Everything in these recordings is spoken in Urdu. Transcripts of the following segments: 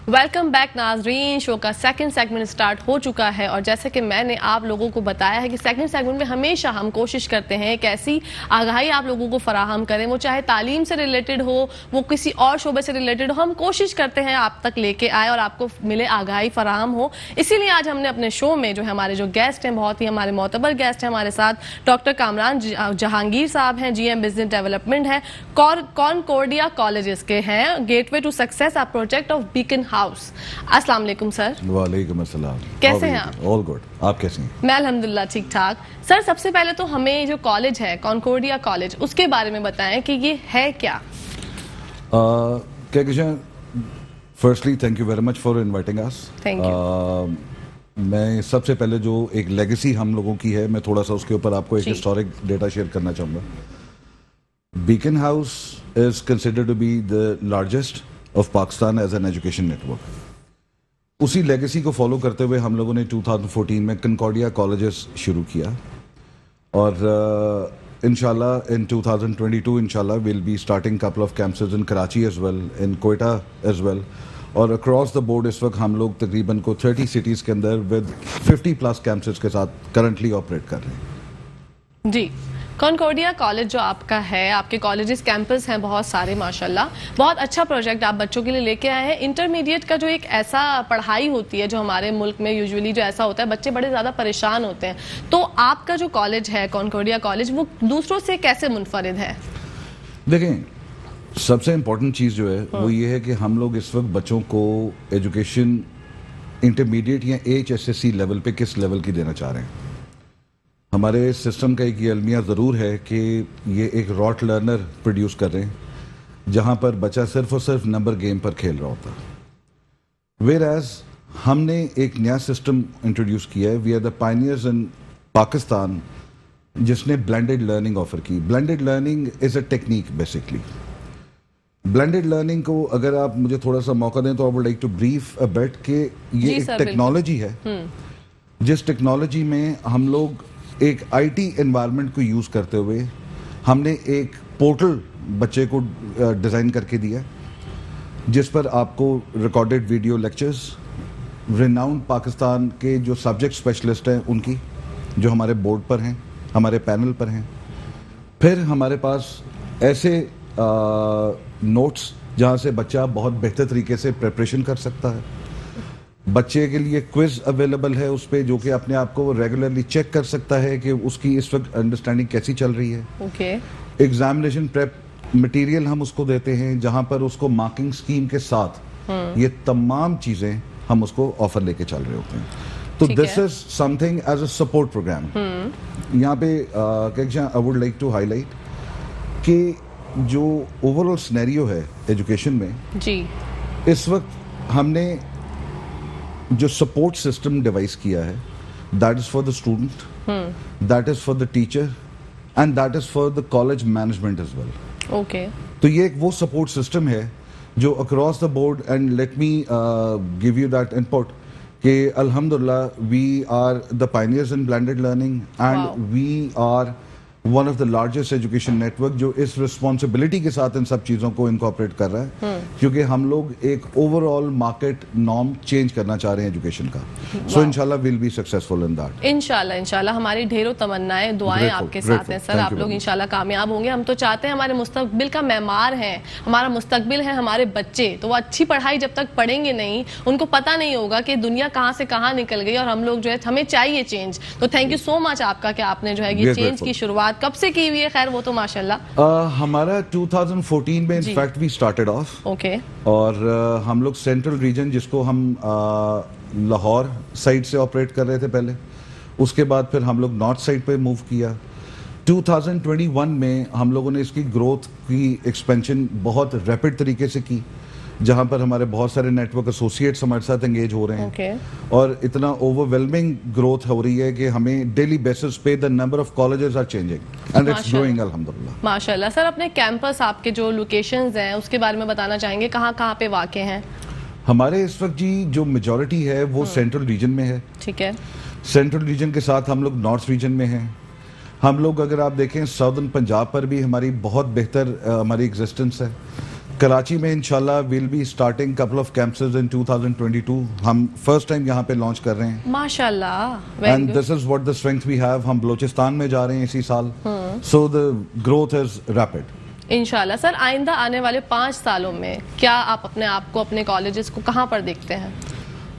ویلکم بیک ناظرین. شو کا سیکنڈ سیگمنٹ سٹارٹ ہو چکا ہے اور جیسے کہ میں نے آپ لوگوں کو بتایا ہے کہ سیکنڈ سیگمنٹ میں ہمیشہ ہم کوشش کرتے ہیں کہ ایسی آگاہی آپ لوگوں کو فراہم کریں, وہ چاہے تعلیم سے ریلیٹڈ ہو, وہ کسی اور شعبے سے ریلیٹڈ ہو, ہم کوشش کرتے ہیں آپ تک لے کے آئے اور آپ کو ملے آگاہی فراہم ہو. اسی لیے آج ہم نے اپنے شو میں جو ہے ہمارے جو گیسٹ ہیں, بہت ہی ہمارے معتبر گیسٹ ہیں ہمارے ساتھ, ڈاکٹر کامران جہانگیر صاحب ہیں, جی ایم بزنس ڈیولپمنٹ ہے, کانکورڈیا کالجز کے ہیں, گیٹ وے ٹو سکسیس آپ پروجیکٹ آف بیکن ہاؤس. السلام علیکم سر. وعلیکم السلام. کیسے ہیں آپ؟ All good. آپ کیسے ہیں؟ میں الحمدللہ ٹھیک ٹھاک. سر سب سے پہلے تو ہمیں جو کالج ہے کانکورڈیا کالج, اس کے بارے میں بتائیں کہ یہ ہے کیا. Firstly thank you very much for inviting us. Thank you. میں سب سے پہلے جو ایک لیگیسی ہم لوگوں کی ہے, میں تھوڑا سا اس کے اوپر آپ کو ایک ہسٹورک ڈیٹا شیئر کرنا چاہوں گا. Beaconhouse is considered to be the largest of Pakistan as an education network. اسی لیگیسی کو فالو کرتے ہوئے ہم لوگوں نے 2014 میں کنکورڈیا کالجز شروع کیا اور انشاءاللہ ان 2022 انشاءاللہ we'll be starting couple of campuses in Karachi as well, in Quetta as well, اور across the board اس وقت ہم لوگ تقریباً کو 30 cities کے اندر with 50 plus campuses کے ساتھ currently operate کر رہے ہیں. جی, کانکورڈیا کالج جو آپ کا ہے, آپ کے کالجز کیمپس ہیں بہت سارے ماشاءاللہ, بہت اچھا پروجیکٹ آپ بچوں کے لیے لے کے آئے ہیں. انٹرمیڈیٹ کا جو ایک ایسا پڑھائی ہوتی ہے جو ہمارے ملک میں یوزولی جو ایسا ہوتا ہے, بچے بڑے زیادہ پریشان ہوتے ہیں, تو آپ کا جو کالج ہے کانکورڈیا کالج وہ دوسروں سے کیسے منفرد ہے؟ دیکھیں, سب سے امپورٹنٹ چیز جو ہے وہ یہ ہے کہ ہم لوگ اس وقت بچوں کو ایجوکیشن انٹرمیڈیٹ یا HSSC لیول پہ کس لیول کی دینا چاہ رہے ہیں. ہمارے سسٹم کا ایک یہ المیہ ضرور ہے کہ یہ ایک راٹ لرنر پروڈیوس کر رہے ہیں جہاں پر بچہ صرف اور صرف نمبر گیم پر کھیل رہا ہوتا. ویئر ایز ہم نے ایک نیا سسٹم انٹروڈیوس کیا ہے, we are the pioneers in Pakistan, جس نے بلینڈڈ لرننگ آفر کی. Blended learning is a technique basically. Blended learning کو اگر آپ مجھے تھوڑا سا موقع دیں تو I would like to brief a bit کہ یہ ایک ٹیکنالوجی ہے جس ٹیکنالوجی میں ہم لوگ ایک IT انوائرمنٹ کو یوز کرتے ہوئے ہم نے ایک پورٹل بچے کو ڈیزائن کر کے دیا جس پر آپ کو recorded video lectures renowned Pakistan کے جو سبجیکٹ اسپیشلسٹ ہیں ان کی, جو ہمارے بورڈ پر ہیں, ہمارے پینل پر ہیں. پھر ہمارے پاس ایسے نوٹس جہاں سے بچہ بہت بہتر طریقے سے پریپریشن کر سکتا ہے. بچے کے لیے کوئز اویلیبل ہے اس پہ, جو کہ اپنے آپ کو ریگولرلی چیک کر سکتا ہے کہ اس کی اس وقت انڈرسٹینڈنگ کیسی چل رہی ہے. ایگزامینیشن پریپ مٹیریل ہم اس کو دیتے ہیں جہاں پر اس کو مارکنگ سکیم کے ساتھ یہ تمام چیزیں ہم اس کو آفر لے کے چل رہے ہوتے ہیں. تو this is something as a support program. یہاں پہ I would like to highlight کہ جو اوور آل سینیریو ہے ایجوکیشن میں, اس وقت ہم نے جو سپورٹ سسٹم ڈیوائس کیا ہے, that is for the student, that is for the teacher and that is for the college management as well. تو یہ ایک وہ سپورٹ سسٹم ہے جو across the board, and let me give you that input کہ الحمدللہ we are the pioneers in blended learning and we are one of the largest education network جو اس رسپانسبلٹی کے ساتھ ان سب چیزوں کو انکارپوریٹ کر رہا ہے, کیونکہ ہم لوگ ایک overall market norm change کرنا چاہ رہے ہیں ایجوکیشن کا. سو انشاءاللہ well be successful in that. انشاءاللہ ہماری ڈھیروں تمنائیں دعائیں آپ کے ساتھ ہیں سر, آپ لوگ انشاءاللہ کامیاب ہوں گے. ہم تو چاہتے ہیں, ہمارے مستقبل کا معمار ہیں, ہمارا مستقبل ہے ہمارے بچے, تو وہ اچھی پڑھائی جب تک پڑھیں گے نہیں, ان کو پتہ نہیں ہوگا کہ دنیا کہاں سے کہاں نکل گئی, اور ہم لوگ جو ہے ہمیں چاہیے چینج. تو تھینک یو سو مچ آپ کا کہ آپ نے جو ہے یہ چینج کی شروعات کب سے کی ہوئی ہے؟ خیر وہ تو ماشاءاللہ ہمارا 2014 میں انفیکٹ وی اسٹارٹڈ آف, اور ہم لوگ سینٹرل ریجن جس کو ہم لاہور سائڈ سے آپریٹ کر رہے تھے پہلے, اس کے بعد پھر ہم لوگ نارتھ سائڈ پہ موو کیا. 2021 میں ہم لوگوں نے اس کی گروتھ کی ایکسپینشن بہت ریپڈ طریقے سے کی, جہاں پر ہمارے بہت سارے نیٹ ورک ایسوسیٹس ہمارے ساتھ انگیج ہو رہے ہیں, اور اتنا اوور ویلمنگ گروتھ ہو رہی ہے کہ ہمیں ڈیلی بیسس پہ the number of colleges are changing and it's growing الحمدللہ. ماشاءاللہ. سر اپنے کیمپس آپ کے جو لوکیشنز ہیں اس کے بارے میں بتانا چاہیں گے, کہاں کہاں پہ واقع ہیں؟ ہمارے اس وقت جی جو میجورٹی ہے وہ سینٹرل ریجن میں ہے. ٹھیک ہے. سینٹرل ریجن کے ساتھ ہم لوگ نارتھ ریجن میں ہیں. ہم لوگ اگر آپ دیکھیں ساؤدرن پنجاب پر بھی ہماری بہت بہتر ہماری ایگزسٹنس ہے. کراچی میں انشاءاللہ well be starting couple of campuses in 2022. ہم فرسٹ ٹائم یہاں پہ لانچ کر رہے ہیں ماشاء اللہ. And this is what the strength we have. ہم بلوچستان میں جا رہے ہیں اسی سال, سو دا گروتھ از ریپڈ. انشاءاللہ. سر آئندہ آنے والے 5 سالوں میں کیا آپ اپنے آپ کو, اپنے کالجز کو کہاں پر دیکھتے ہیں؟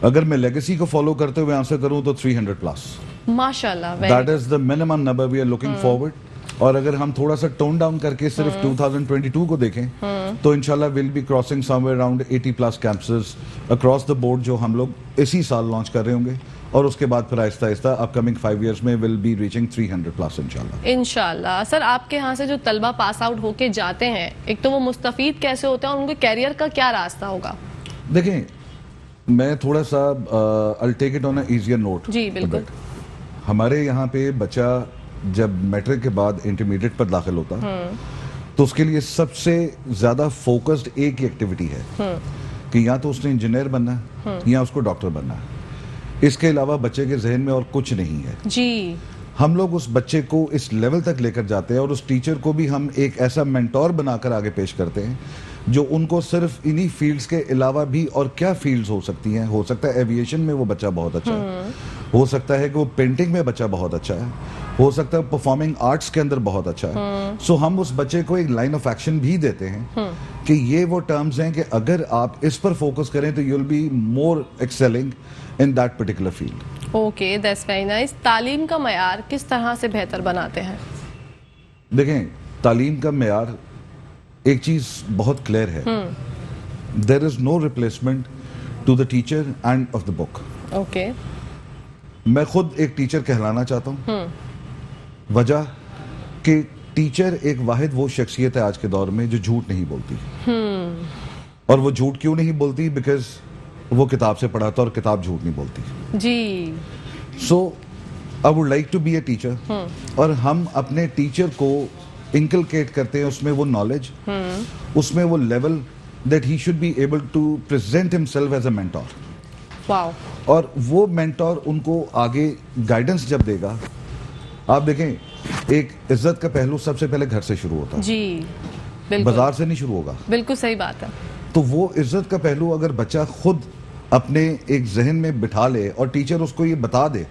اگر میں لیگیسی کو فالو کرتے ہوئے آنسر کروں تو 300 پلس. ماشاءاللہ. That is the minimum number we are looking forward. اور اگر ہم تھوڑا سا ٹون ڈاؤن کر کے صرف 2022 کو دیکھیں تو انشاءاللہ well be crossing somewhere around 80 plus campuses across the board جو ہم لوگ اسی سال لانچ کر رہے ہوں گے, اور اس کے بعد پھر آہستہ آہستہ اپ کمنگ 5 ایئرس میں ول بی ریچنگ 300 پلس انشاءاللہ. انشاءاللہ. سر آپ کے یہاں سے جو طلبہ پاس آؤٹ ہو کے جاتے ہیں, ایک تو وہ مستفید کیسے ہوتے ہیں اور ان کے کیریئر کا کیا راستہ ہوگا؟ دیکھیں میں تھوڑا سا I'll take it on an easier note. جی بالکل. ہمارے یہاں پہ بچہ جب میٹرک کے بعد انٹرمیڈیٹ پر داخل ہوتا تو اس کے لیے سب سے زیادہ فوکسڈ ایک ہی ایکٹیویٹی ہے کہ یا تو اس نے انجینئر بننا ہے یا اس کو ڈاکٹر بننا ہے. اس کے علاوہ بچے کے ذہن میں اور کچھ نہیں ہے. جی. ہم لوگ اس بچے کو اس لیول تک لے کر جاتے ہیں اور اس ٹیچر کو بھی ہم ایک ایسا مینٹور بنا کر آگے پیش کرتے ہیں جو ان کو صرف انہی فیلڈز کے علاوہ بھی اور کیا فیلڈز ہو سکتی ہیں. ہو سکتا ہے ایویشن میں وہ بچہ بہت اچھا ہے, ہو سکتا ہے کہ وہ پینٹنگ میں بچہ بہت اچھا ہے, ہو سکتا ہے پرفارمنگ آرٹس کے اندر بہت اچھا ہے. سو ہم اس بچے کو ایک لائن آف ایکشن بھی دیتے ہیں کہ یہ وہ ٹرمز ہیں کہ اگر آپ اس پر فوکس کریں تو you will be more excelling in that particular field. Okay, that's very nice. تعلیم کا معیار کس طرح سے بہتر بناتے ہیں؟ دیکھیں تعلیم کا معیار ایک چیز بہت کلیئر ہے, there is no replacement to the teacher and of the book. Okay. میں خود ایک ٹیچر کہلانا چاہتا ہوں. وجہ کہ ٹیچر ایک واحد وہ شخصیت ہے آج کے دور میں جو جھوٹ نہیں بولتی. اور وہ جھوٹ کیوں نہیں بولتی؟ بیکاز وہ کتاب سے پڑھاتا اور کتاب جھوٹ نہیں بولتی. جی. So I would like to be a teacher, اور ہم اپنے ٹیچر کو انکلکیٹ کرتے ہیں اس میں وہ نالج, اس میں وہ level that he should be able to present himself as a mentor. Wow. اور وہ مینٹور ان کو آگے گائیڈنس جب دے گا, آپ دیکھیں ایک عزت کا پہلو سب سے پہلے گھر سے شروع ہوتا ہے. جی بالکل. بازار سے نہیں شروع ہوگا. بالکل صحیح بات ہے. تو وہ عزت کا پہلو اگر بچہ خود اپنے ایک ذہن میں بٹھا لے اور ٹیچر اس کو یہ بتا دے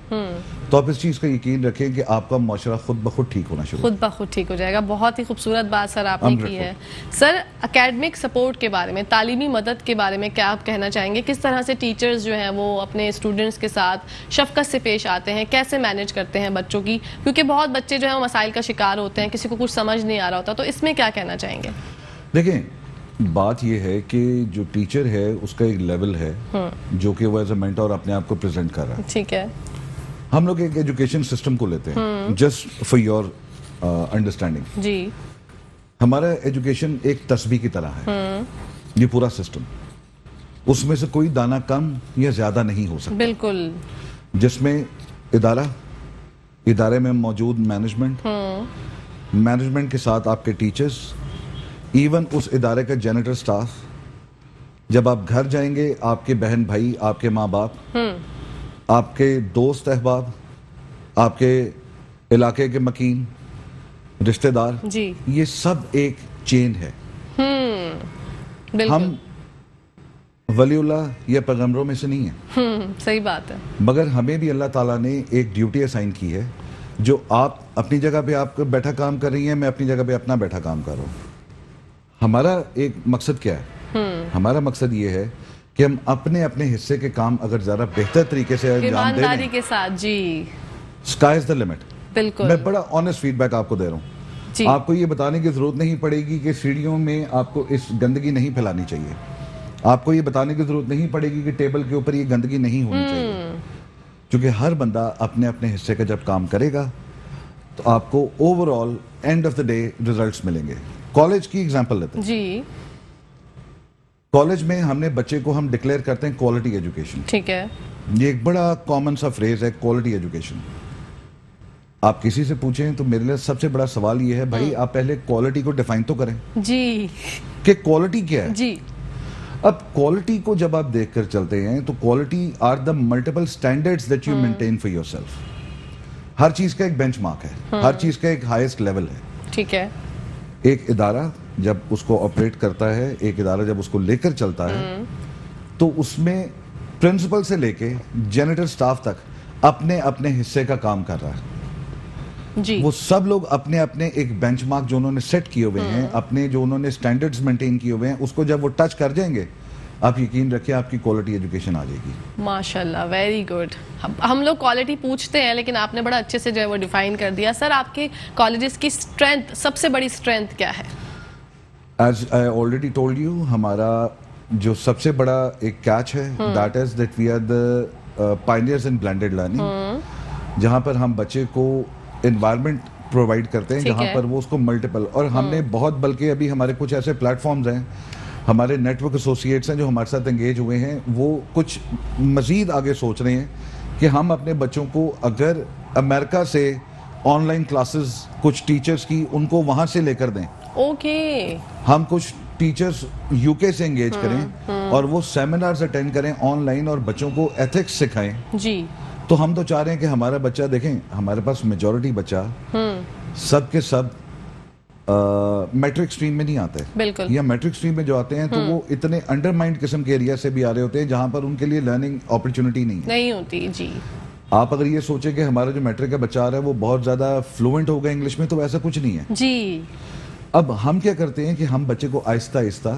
تو آپ اس چیز کا یقین رکھیں کہ آپ کا معاشرہ خود بخود ٹھیک ہونا شروع خود بخود ٹھیک ہو جائے گا. بہت ہی خوبصورت بات سر آپ نے کی ہے. سر اکیڈمک سپورٹ کے بارے میں, تعلیمی مدد کے بارے میں کیا آپ کہنا چاہیں گے؟ کس طرح سے ٹیچرز جو ہیں وہ اپنے اسٹوڈنٹس کے ساتھ شفقت سے پیش آتے ہیں, کیسے مینیج کرتے ہیں بچوں کی, کیونکہ بہت بچے جو ہیں وہ مسائل کا شکار ہوتے ہیں, کسی کو کچھ سمجھ نہیں آ رہا ہوتا, تو اس میں کیا کہنا چاہیں گے؟ دیکھیں بات یہ ہے کہ جو ٹیچر ہے اس کا ایک لیول ہے جو کہ وہ ایز اے مینٹور اپنے آپ کو پریزنٹ کر رہا ہے. ٹھیک ہے. ہم لوگ ایک ایجوکیشن سسٹم کو لیتے ہیں, جسٹ فار یور انڈرسٹینڈنگ. جی. ہمارا ایجوکیشن ایک تسبیح کی طرح ہے. یہ پورا سسٹم, اس میں سے کوئی دانہ کم یا زیادہ نہیں ہو سکتا. بالکل. جس میں ادارے میں موجود مینجمنٹ کے ساتھ آپ کے ٹیچرز, ایون اس ادارے کا جینیٹر سٹاف, جب آپ گھر جائیں گے آپ کے بہن بھائی, آپ کے ماں باپ, آپ کے دوست احباب, آپ کے علاقے کے مکین, رشتہ دار, جی, یہ سب ایک چین ہے. ہم ولی اللہ یا پیغمبروں میں سے نہیں ہیں. صحیح بات ہے. مگر ہمیں بھی اللہ تعالیٰ نے ایک ڈیوٹی اسائن کی ہے جو آپ اپنی جگہ پہ آپ بیٹھا کام کر رہی ہیں, میں اپنی جگہ پہ اپنا بیٹھا کام کر رہا ہوں. ہمارا ایک مقصد کیا ہے؟ ہمارا مقصد یہ ہے کہ ہم اپنے حصے کے کام اگر ذرا بہتر طریقے سے انجام دیں, ایمانداری کے ساتھ. جی. Sky is the limit. بالکل. میں بڑا آنیسٹ فیڈ بیک آپ کو دے رہا ہوں. جی. آپ کو یہ بتانے کی ضرورت نہیں پڑے گی کہ سیڑھیوں میں آپ کو اس گندگی نہیں پھیلانی چاہیے. آپ کو یہ بتانے کی ضرورت نہیں پڑے گی کہ ٹیبل کے اوپر یہ گندگی نہیں ہونی چاہیے. کیونکہ ہر بندہ اپنے حصے کا جب کام کرے گا تو آپ کو over all and of the day results ملیں گے. کالج کی ایگزامپل لیتے ہیں. جی. کالج میں ہم نے بچے کو ہم ڈکلیئر کرتے ہیں کوالٹی ایجوکیشن. ٹھیک ہے. یہ ایک بڑا کامن سا فریز ہے, کوالٹی ایجوکیشن. آپ کسی سے پوچھیں تو میرے لیے سب سے بڑا سوال یہ ہے, بھائی آپ پہلے کوالٹی کو ڈیفائن تو کریں. جی. کہ کوالٹی کیا ہے. جی. اب کوالٹی کو جب آپ دیکھ کر چلتے ہیں تو quality are the multiple standards that you maintain for yourself. ہر چیز کا ایک بینچ مارک ہے, ہر چیز کا ایک ہائیسٹ لیول ہے. ٹھیک ہے. ایک ادارہ جب اس کو آپریٹ کرتا ہے, ایک ادارہ جب اس کو لے کر چلتا ہے, تو اس میں پرنسپل سے لے کے جینیٹر سٹاف تک اپنے اپنے حصے کا کام کر رہا ہے. جی وہ سب لوگ اپنے اپنے ایک بینچ مارک جو انہوں نے سیٹ کیے ہوئے ہیں, اپنے جو انہوں نے سٹینڈرڈز مینٹین کیے ہوئے ہیں, اس کو جب وہ ٹچ کر جائیں گے, آپ یقین رکھیں آپ کی کوالٹی ایجوکیشن آ جائے گی. ماشاءاللہ, ویری گڈ. ہم لوگ کوالٹی پوچھتے ہیں لیکن آپ نے بڑا اچھے سے جو ہے وہ ڈیفائن کر دیا. سر آپ کے کالجز کی اسٹرینتھ, سب سے بڑی اسٹرینتھ کیا ہے؟ As I already told you, ہمارا جو سب سے بڑا ایک کیچ ہے, that is that we are the pioneers in blended learning, جہاں پر ہم بچے کو انوائرمنٹ پرووائڈ کرتے ہیں جہاں پر وہ اس کو ملٹیپل, اور ہم نے بہت, بلکہ ابھی ہمارے کچھ ایسے پلیٹ فارمز ہیں, ہمارے نیٹ ورک ایسوسیٹس ہیں جو ہمارے ساتھ انگیج ہوئے ہیں, وہ کچھ مزید آگے سوچ رہے ہیں کہ ہم اپنے بچوں کو اگر امریکہ سے آن لائن کلاسز کچھ ٹیچرز کی ان کو وہاں سے لے کر دیں, اوکے, ہم کچھ ٹیچرز یو کے سے انگیج کریں اور وہ سیمینارز اٹینڈ کریں آن لائن اور بچوں کو ایتھکس سکھائیں. جی تو ہم تو چاہ رہے ہیں کہ ہمارا بچہ, دیکھیں ہمارے پاس میجورٹی بچہ سب کے سب میٹرک اسٹریم میں نہیں آتے, بالکل, یا میٹرک اسٹریم میں جو آتے ہیں تو وہ اتنے انڈرمائنڈ قسم کے ایریا سے بھی آ رہے ہوتے ہیں جہاں پر ان کے لیے لرننگ اپرچونٹی نہیں ہوتی. جی آپ اگر یہ سوچیں کہ ہمارا جو میٹرک کا بچہ آ رہا ہے وہ بہت زیادہ فلوئنٹ ہوگا انگلش میں, تو ایسا کچھ نہیں ہے. جی اب ہم کیا کرتے ہیں کہ ہم بچے کو آہستہ آہستہ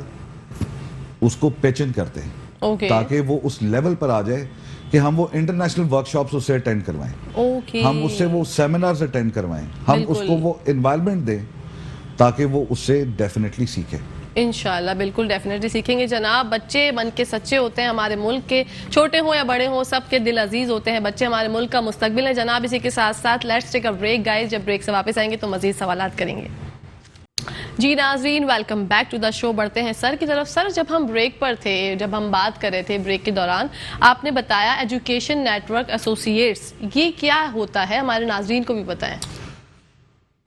اس کو پیچن کرتے ہیں, اوکے, تاکہ وہ اس لیول پر آ جائے کہ ہم وہ انٹرنیشنل ورک شاپس اس سے اٹینڈ کروائیں, اوکے, ہم اس سے وہ سیمینارز اٹینڈ کروائیں, ہم اس کو وہ انوائرمنٹ دیں تاکہ وہ اس سے ڈیفینیٹلی سیکھے. انشاءاللہ بالکل ڈیفینیٹلی سیکھیں گے جناب. بچے من کے سچے ہوتے ہیں, ہمارے ملک کے چھوٹے ہوں یا بڑے ہوں سب کے دل عزیز ہوتے ہیں. بچے ہمارے ملک کا مستقبل ہے جناب. اسی کے ساتھ ساتھ let's take a break guys. جب بریک سے واپس آئیں گے تو مزید سوالات کریں گے. جی ناظرین, ویلکم بیک ٹو دا شو. بڑھتے ہیں سر کی طرف. سر جب ہم بریک پر تھے, جب ہم بات کر رہے تھے بریک کے دوران, آپ نے بتایا ایجوکیشن نیٹ ورک ایسوسیٹس, یہ کیا ہوتا ہے ہمارے ناظرین کو بھی بتائیں.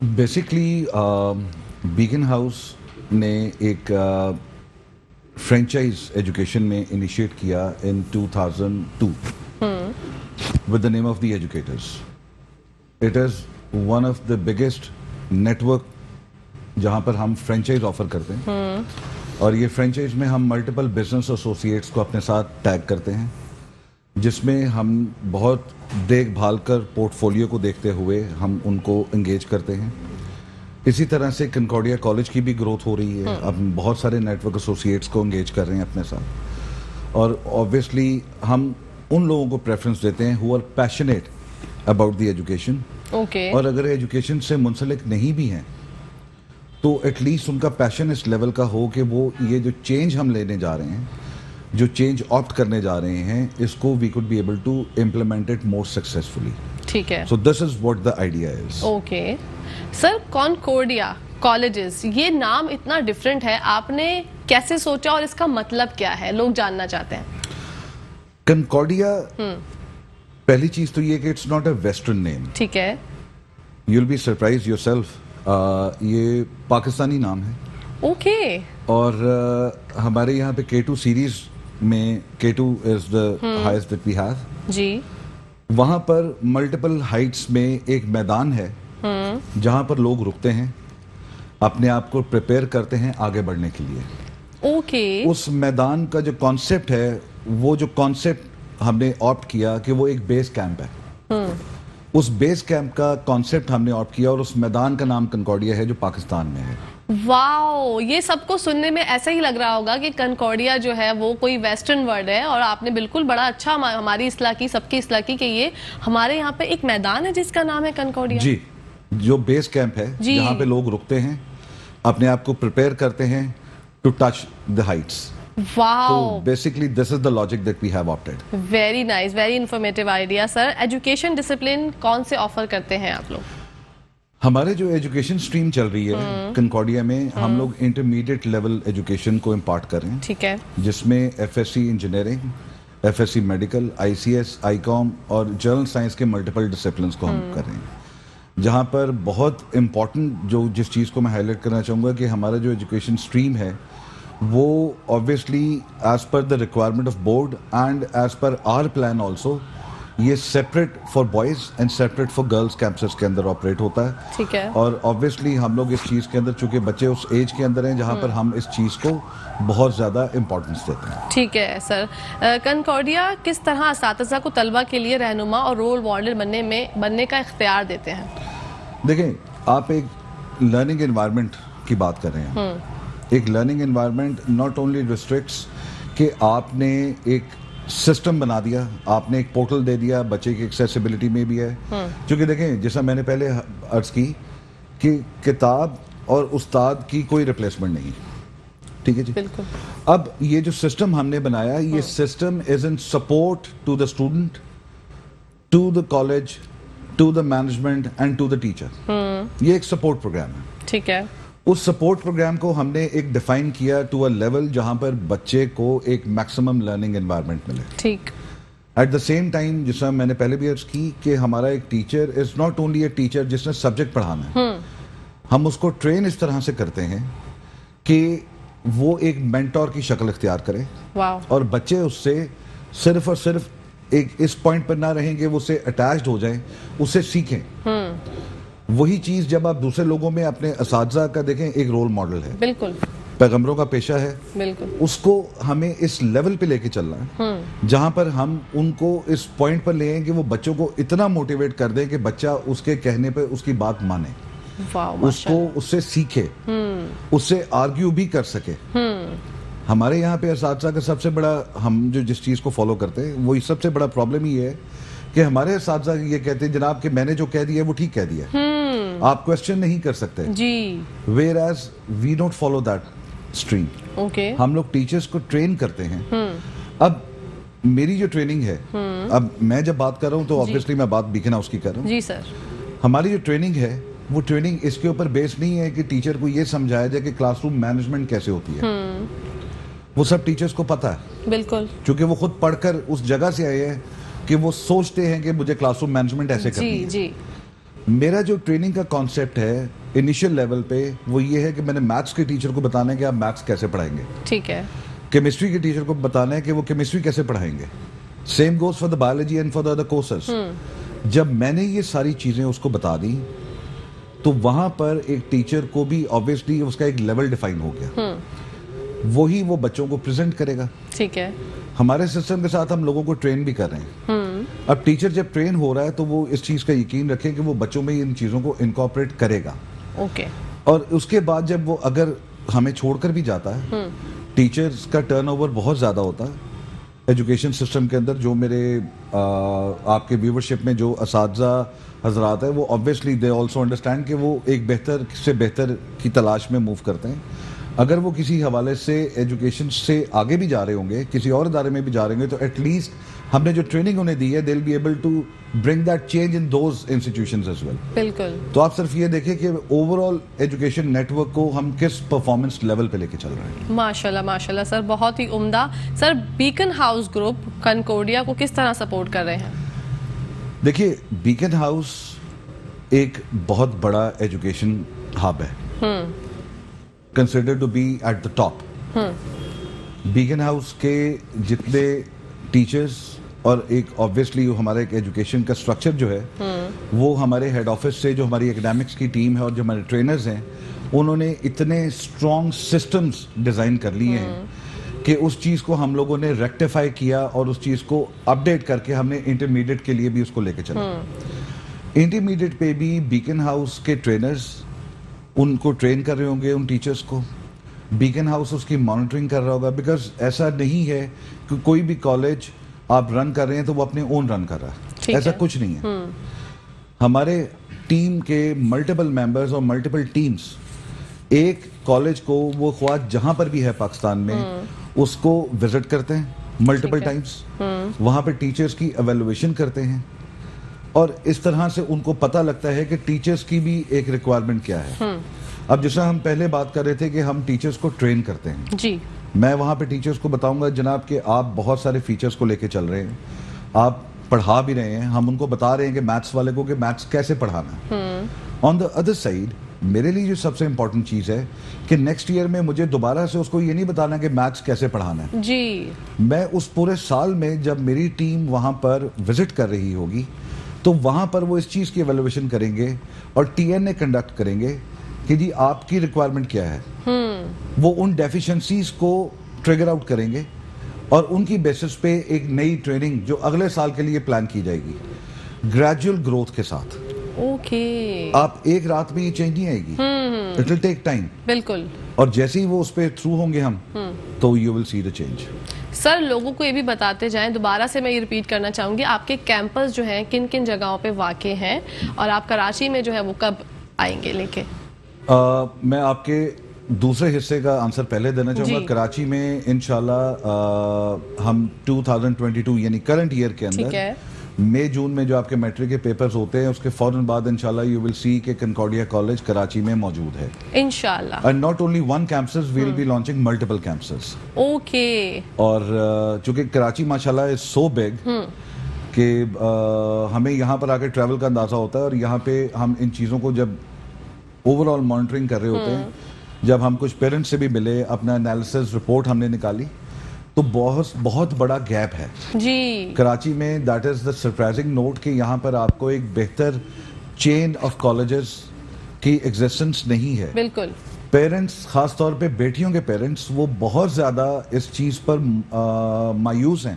بیسکلی بیگن ہاؤس نے ایک فرینچائز ایجوکیشن میں انیشیٹ کیا ان 2002 with the name of the educators. It is one of the biggest network جہاں پر ہم فرینچائز آفر کرتے ہیں, اور یہ فرینچائز میں ہم ملٹیپل بزنس ایسوسیٹس کو اپنے ساتھ ٹیگ کرتے ہیں, جس میں ہم بہت دیکھ بھال کر پورٹ فولیو کو دیکھتے ہوئے ہم ان کو انگیج کرتے ہیں. اسی طرح سے کنکارڈیا کالج کی بھی گروتھ ہو رہی ہے, اب بہت سارے نیٹ ورک ایسوسیٹس کو انگیج کر رہے ہیں اپنے ساتھ, اور آبویسلی ہم ان لوگوں کو پریفرنس دیتے ہیں who are passionate about the education, okay, اور اگر ایجوکیشن سے منسلک نہیں بھی ہیں تو ایٹ لیسٹ ان کا پیشن اس لیول کا ہو کہ وہ یہ جو چینج ہم لینے جا رہے ہیں, جو چینج آپٹ کرنے جا رہے ہیں, اس کو we could be able to implement it more successfully. ٹھیک ہے, so this is what the idea is. Okay. Sir Concordia colleges, یہ نام اتنا ڈفرینٹ ہے, آپ نے کیسے سوچا اور اس کا مطلب کیا ہے, لوگ جاننا چاہتے ہیں. کنکارڈیا, پہلی چیز تو یہ کہ it's not a western name. ٹھیک ہے, you will be surprise yourself, یہ پاکستانی نام ہے. اوکے, اور ہمارے یہاں پہ K2 سیریز میں K2 is the highest that we have. جی, وہاں پر ملٹیپل ہائٹس میں ایک میدان ہے جہاں پر لوگ رکتے ہیں, اپنے آپ کو پریپیئر کرتے ہیں آگے بڑھنے کے لیے. اوکے, اس میدان کا جو کانسیپٹ ہے, وہ جو کانسیپٹ ہم نے آپٹ کیا کہ وہ ایک بیس کیمپ ہے, اس بیس کیمپ کا کانسیپٹ ہم نے آپٹ کیا, اور اس میدان کا نام کنکارڈیا ہے جو پاکستان میں ہے. واو, یہ سب کو سننے میں ایسا ہی لگ رہا ہوگا کہ کنکارڈیا جو ہے وہ کوئی ویسٹرن ورڈ ہے, اور آپ نے بالکل بڑا اچھا ہماری اصلاح کی, سب کی اصلاح کی کہ یہ ہمارے یہاں پہ ایک میدان ہے جس کا نام ہے کنکارڈیا. جی, جو بیس کیمپ ہے جہاں پہ لوگ رکتے ہیں, اپنے آپ کو پریپیئر کرتے ہیں to touch the heights. Wow, basically this is the logic that we have opted. Very nice, very informative idea. Sir education discipline کون سے آفر کرتے ہیں آپ لوگ؟ ہمارے جو ایجوکیشن اسٹریم چل رہی ہے کنکارڈیا میں, ہم لوگ انٹرمیڈیٹ لیول ایجوکیشن کو امپارٹ کر رہے ہیں. ٹھیک ہے, جس میں FSc engineering, FSc medical, ICS, ICOM اور جنرل سائنس کے ملٹیپل ڈسپلنس کو ہم کر رہے ہیں. جہاں پر بہت امپورٹنٹ جس چیز کو میں ہائی لائٹ کرنا چاہوں گا کہ ہمارا جو ایجوکیشن اسٹریم ہے وہ obviously as per the requirement of board and as per our plan also یہ separate for boys and separate for girls campuses کے اندر آپریٹ ہوتا ہے. ٹھیک ہے. اور آبویسلی ہم لوگ اس چیز کے اندر چونکہ بچے اس ایج کے اندر ہیں جہاں پر ہم اس چیز کو بہت زیادہ امپورٹنس دیتے ہیں. ٹھیک ہے سر. کنکورڈیا کس طرح اساتذہ کو طلبہ کے لیے رہنما اور رول ماڈل بننے کا اختیار دیتے ہیں؟ دیکھیں آپ ایک لرننگ انوائرمنٹ کی بات کر رہے ہیں. ایک لرننگ انوائرمنٹ ناٹ اونلی ریسٹرکٹس کہ آپ نے ایک سسٹم بنا دیا, آپ نے ایک پورٹل دے دیا, بچے کی ایکسیسیبلٹی میں بھی ہے. کیونکہ دیکھیں جیسا میں نے پہلے عرض کی کہ کتاب اور استاد کی کوئی ریپلیسمنٹ نہیں. ٹھیک ہے جی. بالکل. اب یہ جو سسٹم ہم نے بنایا یہ system is in support to the student, to the college, to the management and to the teacher. یہ ایک سپورٹ پروگرام ہے. ٹھیک ہے. اس سپورٹ پروگرام کو ہم نے ایک ڈیفائن کیا ٹو اے لیول جہاں پر بچے کو ایک میکسیمم لرننگ انوائرمنٹ ملے. ٹھیک. ایٹ دا سیم ٹائم جیسا میں نے پہلے بھی عرض کی کہ ہمارا ایک teacher is not only a teacher جس نے سبجیکٹ پڑھانا ہے, ہم اس کو ٹرین اس طرح سے کرتے ہیں کہ وہ ایک مینٹور کی شکل اختیار کرے. واو. اور بچے اس سے صرف اور صرف ایک اس پوائنٹ پر نہ رہیں گے وہ اسے اٹیچڈ ہو جائیں, اس سے سیکھیں. وہی چیز جب آپ دوسرے لوگوں میں اپنے اساتذہ کا دیکھیں ایک رول ماڈل ہے. بالکل. پیغمبروں کا پیشہ ہے. بالکل. اس کو ہمیں اس لیول پہ لے کے چلنا ہے جہاں پر ہم ان کو اس پوائنٹ پر لیں کہ وہ بچوں کو اتنا موٹیویٹ کر دیں کہ بچہ اس کے کہنے پہ اس کی بات مانے, اس کو اس سے سیکھے, اس سے آرگیو بھی کر سکے. ہمارے یہاں پہ اساتذہ کا سب سے بڑا, ہم جو جس چیز کو فالو کرتے ہیں وہی سب سے بڑا پرابلم یہ ہے کہ ہمارے اساتذہ یہ کہتے ہیں جناب کہ میں نے جو کہہ دیا وہ ٹھیک کہہ دیا, آپ کوسچن نہیں کر سکتے. جی. Whereas we don't follow that stream. Okay. ہم لوگ ٹیچرز کو ٹرین کرتے ہیں. اب میری جو ٹریننگ ہے, اب میں جب بات کر رہا ہوں تو obviously میں بات بیکن ہاؤس کی کر رہا ہوں. جی سر. ہماری جو ٹریننگ ہے وہ ٹریننگ اس کے اوپر بیس نہیں ہے کہ ٹیچر کو یہ سمجھایا جائے کہ کلاس روم مینجمنٹ کیسے ہوتی ہے. وہ سب ٹیچرز کو پتہ ہے. بالکل. چونکہ وہ خود پڑھ کر اس جگہ سے آئے ہیں کہ وہ سوچتے ہیں کہ مجھے کلاس روم مینجمنٹ ایسے کرنی ہے. جی. میرا جو ٹریننگ کا کانسیپٹ ہے انیشیل لیول پہ وہ یہ ہے کہ میں نے میتھس کے ٹیچر کو بتانا ہے کہ آپ میتھس کیسے پڑھائیں گے. ٹھیک ہے. کیمسٹری کے ٹیچر کو بتانا ہے کہ وہ کیمسٹری کیسے پڑھائیں گے. Same goes for the biology and for the other courses. جب میں نے یہ ساری چیزیں اس کو بتا دی تو وہاں پر ایک ٹیچر کو بھی obviously اس کا ایک لیول ڈیفائن ہو گیا, وہی وہ بچوں کو پریزنٹ کرے گا. ٹھیک ہے. ہمارے سسٹم کے ساتھ ہم لوگوں کو ٹرین بھی کر رہے ہیں. اب ٹیچر جب ٹرین ہو رہا ہے تو وہ اس چیز کا یقین رکھے کہ وہ بچوں میں ان چیزوں کو انکارپوریٹ کرے گا. اوکے. اور اس کے بعد جب وہ اگر ہمیں چھوڑ کر بھی جاتا ہے, ٹیچرز کا ٹرن اوور بہت زیادہ ہوتا ہے ایجوکیشن سسٹم کے اندر. جو میرے آپ کے ویورشپ میں جو اساتذہ حضرات ہیں وہ obviously they also understand کہ وہ ایک بہتر سے بہتر کی تلاش میں موو کرتے ہیں. اگر وہ کسی حوالے سے ایجوکیشن سے آگے بھی جا رہے ہوں گے, کسی اور ادارے میں بھی جا رہے ہوں گے, تو ایٹ لیسٹ ہم نے جو ٹریننگ انہیں دی ہے they'll be able to bring that change in those institutions as well. بالکل. تو آپ صرف یہ دیکھیں کہ overall education network کو ہم کس پرفارمنس لیول پہ لے کے چل رہے ہیں. ماشاءاللہ ماشاءاللہ سر, بہت ہی عمدہ. سر بیکن ہاؤس گروپ کنکورڈیا کو کس طرح سپورٹ کر رہے ہیں؟ دیکھیے بیکن ہاؤس ایک بہت بڑا ایجوکیشن ہب ہے, considered to be at the top. Beaconhouse کے جتنے ٹیچرز اور ایک obviously ہمارا ایک ایجوکیشن کا اسٹرکچر جو ہے وہ ہمارے ہیڈ آفس سے جو ہماری اکیڈیمکس کی ٹیم ہے اور جو ہمارے ٹرینرز ہیں انہوں نے اتنے اسٹرانگ سسٹمز ڈیزائن کر لیے ہیں کہ اس چیز کو ہم لوگوں نے ریکٹیفائی کیا اور اس چیز کو اپڈیٹ کر کے ہم نے انٹرمیڈیٹ کے لیے بھی اس کو لے کے چلا. انٹرمیڈیٹ پہ بھی بیکن ہاؤس کے ٹرینرز ان کو ٹرین کر رہے ہوں گے, ان ٹیچرز کو. بیکن ہاؤس اس کی مانیٹرنگ کر رہا ہوگا, بیکاز ایسا نہیں ہے کہ کوئی بھی کالج آپ رن کر رہے ہیں تو وہ اپنے اون رن کر رہا ہے, ایسا کچھ نہیں ہے. ہمارے ٹیم کے ملٹیپل ممبرز اور ملٹیپل ٹیمز ایک کالج کو وہ خواہ جہاں پر بھی ہے پاکستان میں اس کو وزٹ کرتے ہیں ملٹیپل ٹائمز, وہاں پہ ٹیچرز کی ایویلویشن کرتے ہیں اور اس طرح سے ان کو پتہ لگتا ہے کہ ٹیچرز کی بھی ایک ریکوائرمنٹ کیا ہے. اب جیسا ہم پہلے بات کر رہے تھے کہ ہم ٹیچرز کو ٹرین کرتے ہیں, جی میں وہاں پہ ٹیچرز کو بتاؤں گا جناب کہ آپ بہت سارے فیچرز کو لے کے چل رہے ہیں, آپ پڑھا بھی رہے ہیں, ہم ان کو بتا رہے ہیں کہ میتھس والے کو کہ میتھس کیسے پڑھانا ہے. آن دا ادر سائڈ میرے لیے جو سب سے امپورٹنٹ چیز ہے کہ نیکسٹ ایئر میں مجھے دوبارہ سے اس کو یہ نہیں بتانا کہ میتھس کیسے پڑھانا ہے. جی میں اس پورے سال میں جب میری ٹیم وہاں پر وزٹ کر رہی ہوگی تو وہاں پر وہ اس چیز کی ایویلویشن کریں گے اور ٹی این اے کنڈکٹ کریں گے کہ جی آپ کی ریکوائرمنٹ کیا ہے. وہ ان ڈیفیشنسیز کو ٹریگر آؤٹ کریں گے اور ان کی بیسس پہ ایک نئی ٹریننگ جو اگلے سال کے لیے پلان کی جائے گی گریجول گروتھ کے ساتھ. اوکے. آپ ایک رات میں یہ چینج نہیں آئے گی. It will take time. بالکل. اور جیسے ہی وہ اس پہ تھرو ہوں گے ہم تو you will C the change. سر لوگوں کو یہ بھی بتاتے جائیں, دوبارہ سے میں یہ ریپیٹ کرنا چاہوں گی, آپ کے کیمپس جو ہیں کن کن جگہوں پہ واقع ہیں اور آپ کراچی میں جو ہے وہ کب آئیں گے لے کے؟ میں آپ کے دوسرے حصے کا آنسر پہلے دینا چاہوں گا. کراچی میں انشاءاللہ ہم 2022 یعنی کرنٹ ایئر کے اندر مئی جون میں جو آپ کے میٹرک کے پیپرز ہوتے ہیں اس کے فوراً بعد انشاءاللہ یو ول سی کہ کنکارڈیا کالج کراچی میں موجود ہے انشاءاللہ. And not only one campuses, we will be launching multiple campuses. Okay. اور چونکہ کراچی ماشاءاللہ از سو بگ کہ ہمیں یہاں پر آ کے ٹریول کا اندازہ ہوتا ہے اور یہاں پہ ہم ان چیزوں کو جب اوور آل مانیٹرنگ کر رہے ہوتے ہیں, جب ہم کچھ پیرنٹس سے بھی ملے, اپنا انالیسس رپورٹ ہم نے نکالی تو بہت بڑا گیپ ہے جی کراچی میں. That is the surprising note کہ یہاں پر آپ کو ایک بہتر چین آف کالجز کی ایگزسٹنس نہیں ہے. بالکل. پیرنٹس خاص طور پہ بیٹیوں کے پیرنٹس وہ بہت زیادہ اس چیز پر مایوس ہیں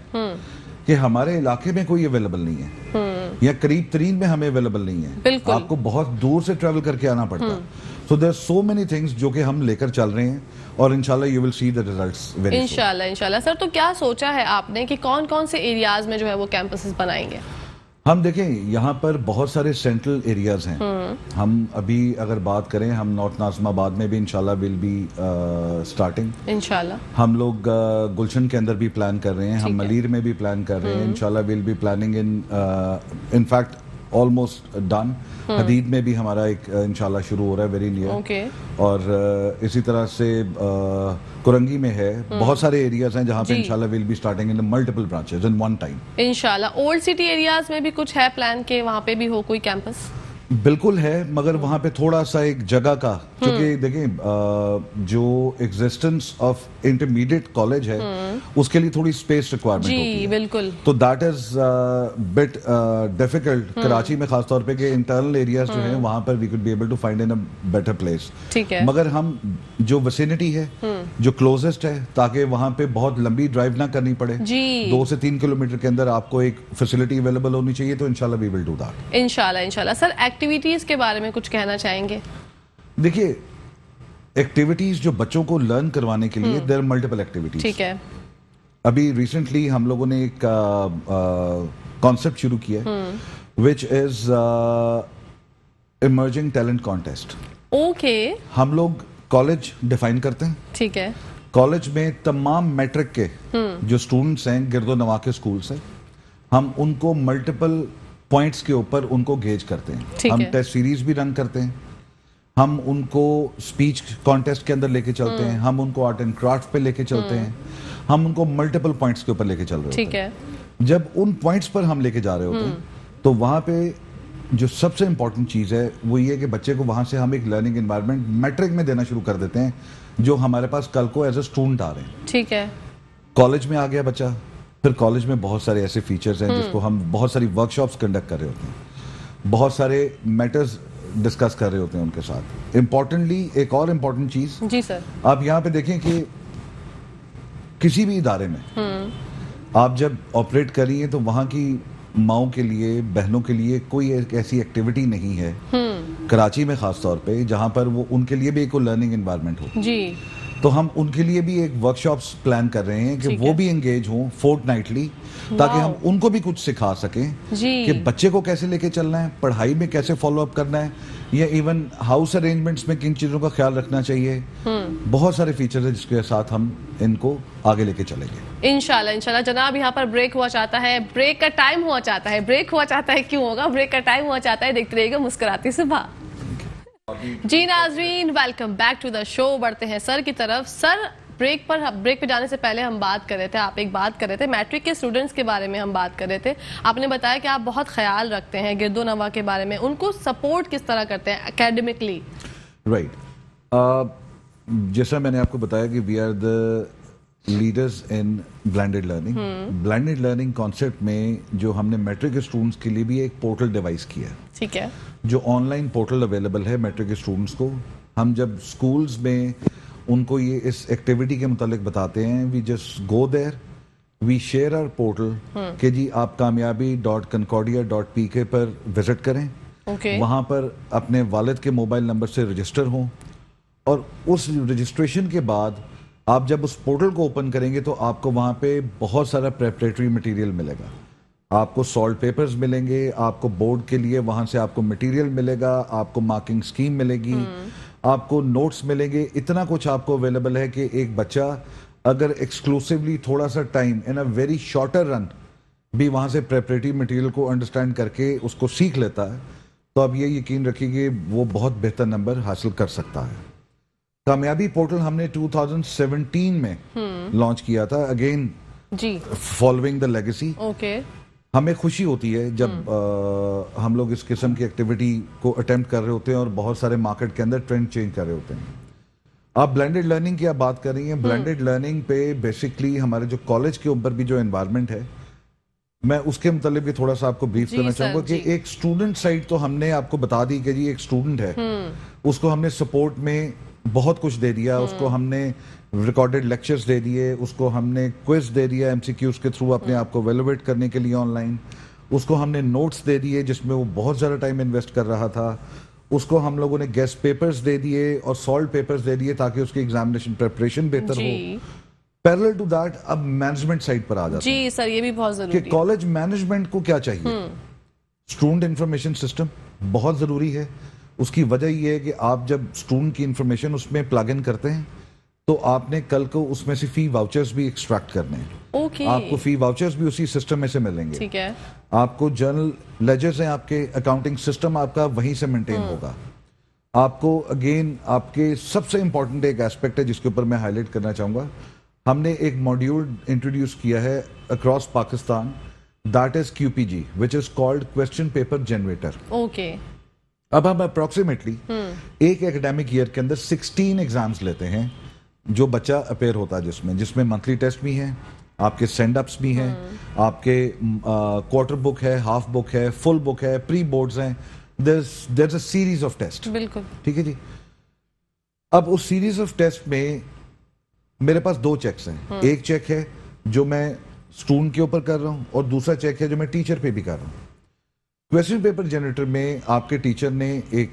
کہ ہمارے علاقے میں کوئی اویلیبل نہیں ہے یا قریب ترین میں ہمیں اویلیبل نہیں ہے. آپ کو بہت دور سے ٹریول کر کے آنا پڑتا ہے. سو دیر سو مینی تھنگس جو کہ ہم لے کر چل رہے ہیں اور انشاءاللہ you will see the results very soon. انشاءاللہ. سر تو کیا سوچا ہے آپ نے کہ کون کون سے ایریاز میں جو ہے وہ کیمپسز بنائیں گے؟ ہم دیکھیں یہاں پر بہت سارے سینٹرل ایریاز ہیں. ہم ابھی اگر بات کریں ہم نارتھ ناظم آباد میں بھی انشاءاللہ ول بی اسٹارٹنگ. انشاءاللہ. ہم لوگ گلشن کے اندر بھی پلان کر رہے ہیں, ہم ملیر میں بھی پلان کر رہے ہیں. انشاءاللہ will be planning in fact almost done. حدید میں بھی ہمارا ایک انشاءاللہ شروع ہو رہا ہے ویری نیئر. اور اسی طرح سے کرنگی میں ہے. بہت سارے ایریاز ہیں جہاں پہ انشاءاللہ will be starting in multiple branches in one time. انشاءاللہ. اولڈ سٹی ایریاز میں بھی کچھ ہے پلان کہ وہاں پہ بھی ہو کوئی کیمپس؟ بالکل ہے, مگر وہاں پہ تھوڑا سا ایک جگہ کا, چونکہ دیکھیں جو ایگزسٹنس آف انٹرمیڈیٹ کالج ہے اس کے لیے تھوڑی اسپیس ریکوائرمنٹ ہوتی ہے. بالکل. تو that is bit difficult Karachi میں خاص طور پہ کہ انٹرنل ایریاز جو ہیں وہاں پر we could be able to find in a better place. ٹھیک ہے. مگر ہم جو وسینٹی ہے جو کلوزسٹ ہے تاکہ وہاں پہ بہت لمبی ڈرائیو نہ کرنی پڑے, 2 سے 3 کلومیٹر کے اندر آپ کو ایک فیسلٹی اویلیبل ہونی چاہیے, تو انشاءاللہ وی ول ڈو دیٹ. انشاءاللہ. سر ایکٹیویٹیز کے بارے میں کچھ کہنا چاہیں گے؟ دیکھیے ایکٹیویٹیز جو بچوں کو لرن کروانے کے لیے دیر ملٹیپل ایکٹیویٹیز. ٹھیک ہے. ابھی ریسنٹلی ہم لوگوں نے ایک کانسیپٹ شروع کیا which is emerging talent contest. Okay. ہم لوگ کالج ڈیفائن کرتے ہیں. ٹھیک ہے. کالج میں تمام میٹرک کے جو اسٹوڈنٹس ہیں گرد و نواح کے اسکولس ہیں, ہم ان کو ملٹیپل پوائنٹس کے اوپر ان کو گیج کرتے ہیں. ہم ٹیسٹ سیریز بھی رن کرتے ہیں, ہم ان کو اسپیچ کانٹیسٹ کے اندر لے کے چلتے ہیں, ہم ان کو آرٹ اینڈ کرافٹ پہ لے کے چلتے ہیں, ہم ان کو ملٹیپل پوائنٹس کے اوپر لے کے چل رہے ہوتے ہیں. جب ان پوائنٹس پر ہم لے کے جا رہے ہوتے ہیں تو وہاں پہ جو سب سے امپورٹنٹ چیز ہے وہ یہ کہ بچے کو وہاں سے ہم ایک لرننگ انوائرمنٹ میٹرک میں دینا شروع کر دیتے ہیں جو ہمارے پاس کل کو ایز اے اسٹوڈنٹ آ رہے ہیں. ٹھیک ہے. کالج میں آ گیا بچہ, پھر کالج میں بہت سارے ایسے فیچرز ہیں جس کو ہم بہت ساری ورک شاپس کنڈکٹ کر رہے ہوتے ہیں, بہت سارے میٹرز ڈسکس کر رہے ہوتے ہیں ان کے ساتھ. امپورٹنٹلی ایک اور امپورٹنٹ چیز, جی سر, آپ یہاں پہ دیکھیں کہ کسی بھی ادارے میں آپ جب آپریٹ کر رہی ہیں تو وہاں کی ماؤں کے لیے, بہنوں کے لیے کوئی ایسی ایکٹیویٹی نہیں ہے کراچی میں خاص طور پہ جہاں پر وہ ان کے لیے بھی ایک لرننگ انوائرمنٹ ہو. جی. تو ہم ان کے لیے بھی ایک ورک شاپس پلان کر رہے ہیں کہ وہ بھی انگیج ہوں فورٹ نائٹلی, تاکہ ہم ان کو بھی کچھ سکھا سکیں کہ بچے کو کیسے لے کے چلنا ہے, پڑھائی میں کیسے فالو اپ کرنا ہے, یا ایون ہاؤس ارینجمنٹس میں کن چیزوں کا خیال رکھنا چاہیے. بہت سارے فیچرز ہیں جس کے ساتھ ہم ان کو آگے لے کے چلیں گے انشاءاللہ. جناب یہاں پر بریک ہوا چاہتا ہے, بریک کا ٹائم ہوا چاہتا ہے, بریک ہوا چاہتا ہے, کیوں ہوگا, بریک کا ٹائم ہوا چاہتا ہے. دیکھتے رہیے گا مسکراتی صبح. جی ناظرین, ویلکم بیک ٹو دا شو. بڑھتے ہیں سر کی طرف. سر بریک پہ جانے سے پہلے ہم بات کر رہے تھے, آپ ایک بات کر رہے تھے میٹرک کے اسٹوڈنٹس کے بارے میں ہم بات کر رہے تھے. آپ نے بتایا کہ آپ بہت خیال رکھتے ہیں گرد و نواح کے بارے میں, ان کو سپورٹ کس طرح کرتے ہیں اکیڈمکلی؟ رائٹ. جیسا میں نے آپ کو بتایا کہ we are the leaders in blended learning. Blended learning concept میں جو ہم نے میٹرک کے اسٹوڈنٹس کے لیے بھی ایک پورٹل ڈیوائس کیا ہے, ٹھیک ہے, جو آن لائن پورٹل اویلیبل ہے میٹرک کے اسٹوڈنٹس کو. ہم جب اسکولز میں ان کو یہ اس ایکٹیویٹی کے متعلق بتاتے ہیں, we just go there, we share our portal کہ جی آپ kamiabi.concordia.pk پر وزٹ کریں, وہاں پر اپنے والد کے موبائل نمبر سے رجسٹر ہوں, اور اس رجسٹریشن کے بعد آپ جب اس پورٹل کو اوپن کریں گے تو آپ کو وہاں پہ بہت سارا پریپریٹری مٹیریل ملے گا. آپ کو سالٹ پیپرز ملیں گے, آپ کو بورڈ کے لیے وہاں سے آپ کو مٹیریل ملے گا, آپ کو مارکنگ سکیم ملے گی, آپ کو نوٹس ملیں گے. اتنا کچھ آپ کو اویلیبل ہے کہ ایک بچہ اگر ایکسکلوسیولی تھوڑا سا time in a very shorter run بھی وہاں سے پریپریٹری مٹیریل کو انڈرسٹینڈ کر کے اس کو سیکھ لیتا ہے, تو آپ یہ یقین رکھیے کہ وہ بہت بہتر نمبر حاصل کر سکتا ہے. کامیابی پورٹل ہم نے 2017 میں لانچ کیا تھا, اگین جی فالوئنگ دا لیگیسی. اوکے, ہمیں خوشی ہوتی ہے جب ہم لوگ اس قسم کی ایکٹیویٹی کو اٹیمپٹ کر رہے ہوتے ہیں اور بہت سارے مارکیٹ کے اندر ٹرینڈ چینج کر رہے ہوتے ہیں. آپ بلینڈیڈ لرننگ کی آپ بات کر رہی ہیں. بلینڈیڈ لرننگ پہ بیسکلی ہمارے جو کالج کے اوپر بھی جو انوائرمنٹ ہے, میں اس کے متعلق بھی تھوڑا سا آپ کو بریف کرنا چاہوں گا کہ ایک اسٹوڈنٹ سائڈ تو ہم نے آپ کو بتا دی کہ جی ایک اسٹوڈنٹ ہے, اس کو ہم نے سپورٹ میں بہت کچھ دے دیا, اس کو ہم نے ریکارڈڈ لیکچرز دے دیے, اس کو ہم نے کوئز دے دیا ایم سی کیوز کے تھرو اپنے آپ کو ویلویٹ کرنے کے لیے آن لائن, اس کو ہم نے نوٹس دے دیے جس میں وہ بہت زیادہ ٹائم انویسٹ کر رہا تھا, اس کو ہم لوگوں نے گیسٹ پیپرز دے دیے اور سالٹ پیپرز دے دیے تاکہ اس کی ایگزامینیشن پریپریشن بہتر ہو. پیرلل ٹو دیٹ اب مینجمنٹ سائڈ پر آ جاتے ہیں. جی سر, یہ بھی بہت ضروری ہے کہ کالج مینجمنٹ کو کیا چاہیے. اسٹوڈنٹ انفارمیشن سسٹم بہت ضروری ہے. اس کی وجہ یہ ہے کہ آپ جب اسٹوڈنٹ کی انفارمیشن اس میں پلگ ان کرتے ہیں تو آپ نے کل کو اس میں سے فی واؤچرز بھی ایکسٹریکٹ کرنے ہیں. آپ کو فی واؤچرز بھی اسی سسٹم میں سے ملیں گے. ٹھیک ہے, آپ کو جرنل لیجرز ہیں, آپ کے اکاؤنٹنگ سسٹم آپ کا وہیں سے مینٹین ہوگا. آپ کو اگین آپ کے سب سے امپورٹنٹ ایک ایسپیکٹ ہے جس کے اوپر میں ہائی لائٹ کرنا چاہوں گا, ہم نے ایک ماڈیول انٹروڈیوس کیا ہے across Pakistan, that is QPG which is called Question Paper Generator. Okay, اب ہم اپروکسیمیٹلی ایک ایکڈیمک ایئر کے اندر 16 ایگزامز لیتے ہیں جو بچہ اپیئر ہوتا ہے, جس میں منتھلی ٹیسٹ بھی ہیں, آپ کے سینڈ اپس بھی ہیں, آپ کے کوارٹر بک ہے, ہاف بک ہے, فل بک ہے, پری بورڈز ہیں, there's a series of tests. بالکل ٹھیک ہے جی. اب اس سیریز آف ٹیسٹ میں میرے پاس 2 چیکس ہیں. ایک چیک ہے جو میں اسٹوڈنٹ کے اوپر کر رہا ہوں اور دوسرا چیک ہے جو میں ٹیچر پہ بھی کر رہا ہوں. کویسچن پیپر جنریٹر میں آپ کے ٹیچر نے ایک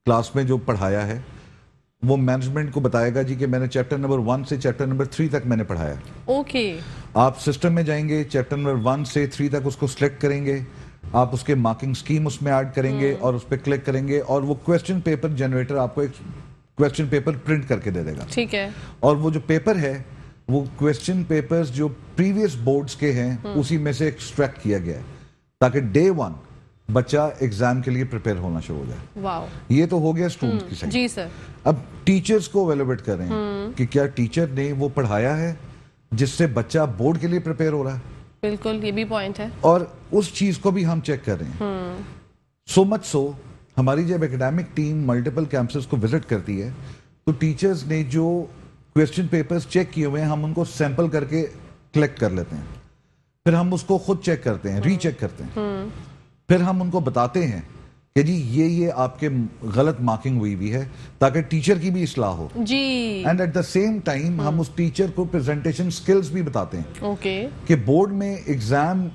کلاس میں جو پڑھایا ہے وہ مینجمنٹ کو بتائے گا جی کہ میں نے چیپٹر نمبر 1 سے چیپٹر نمبر 3 تک میں نے پڑھایا. اوکے, آپ سسٹم میں جائیں گے, چیپٹر نمبر 1 سے 3 تک اس کو سلیکٹ کریں گے, آپ اس کے مارکنگ سکیم اس میں ایڈ کریں گے اور اس پہ کلک کریں گے اور وہ کویسچن پیپر جنریٹر آپ کو ایک کویسچن پیپر پرنٹ کر کے دے دے گا. ٹھیک ہے, اور وہ جو پیپر ہے وہ کویسچن پیپرز جو پریویس بورڈز کے ہیں اسی میں سے ایکسٹریکٹ کیا گیا ہے تاکہ ڈے 1 بچہ ایگزام کے لیے پریپیئر ہونا شروع ہو جائے. واو, یہ تو ہو گیا اسٹوڈنٹ کی سائڈ. جی سر. اب ٹیچرز کو ایویلویٹ کر رہے ہیں کہ کیا ٹیچر نے وہ پڑھایا ہے جس سے بچہ بورڈ کے لیے پریپیئر ہو رہا ہے. بالکل, یہ بھی پوائنٹ ہے. اور اس چیز کو بھی ہم چیک کر رہے ہیں. سو مچ سو ہماری جب ایکڈیمک ٹیم ملٹیپل کیمپسز کو وزٹ کرتی ہے تو ٹیچرز نے جو کویسچن پیپرز چیک کیے ہوئے ہیں ہم ان کو سیمپل کر کے کلیکٹ کر لیتے ہیں, پھر ہم اس کو خود چیک کرتے ہیں, ری چیک کرتے ہیں, پھر ہم ان کو بتاتے ہیں کہ جی یہ آپ کے غلط مارکنگ ہوئی ہے تاکہ ٹیچر کی بھی اصلاح ہو. جی, and at the same time ہم اس ٹیچر کو پریزنٹیشن سکلز بھی بتاتے ہیں. اوکے, کہ بورڈ میں ایگزام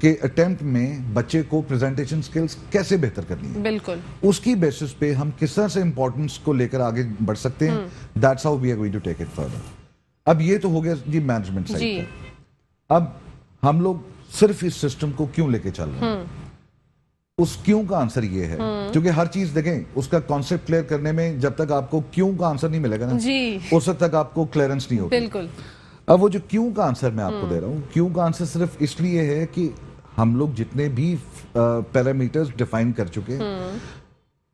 کے اٹیمپٹ میں بچے کو پریزنٹیشن سکلز کیسے بہتر کرنی ہے. بالکل, اس کی بیسس پہ ہم کس طرح سے امپورٹنس کو لے کر آگے بڑھ سکتے ہیں. That's how we are going to take it further. اب یہ تو ہو گیا جی مینجمنٹ سائڈ پہ. اب ہم لوگ صرف اس سسٹم کو کیوں لے کے چل رہے ہیں, اس کیوں کا آنسر یہ ہے کیونکہ ہر چیز دیکھیں اس کا کانسیپٹ کلیئر کرنے میں جب تک آپ کو کیوں کا آنسر نہیں ملے گا نا اس وقت تک آپ کو کلیئرنس نہیں ہوگی. بالکل. اب وہ جو کیوں کا آنسر میں آپ کو دے رہا ہوں, کیوں کا آنسر صرف اس لیے ہے کہ ہم لوگ جتنے بھی پیرامیٹرز ڈیفائن کر چکے ہیں,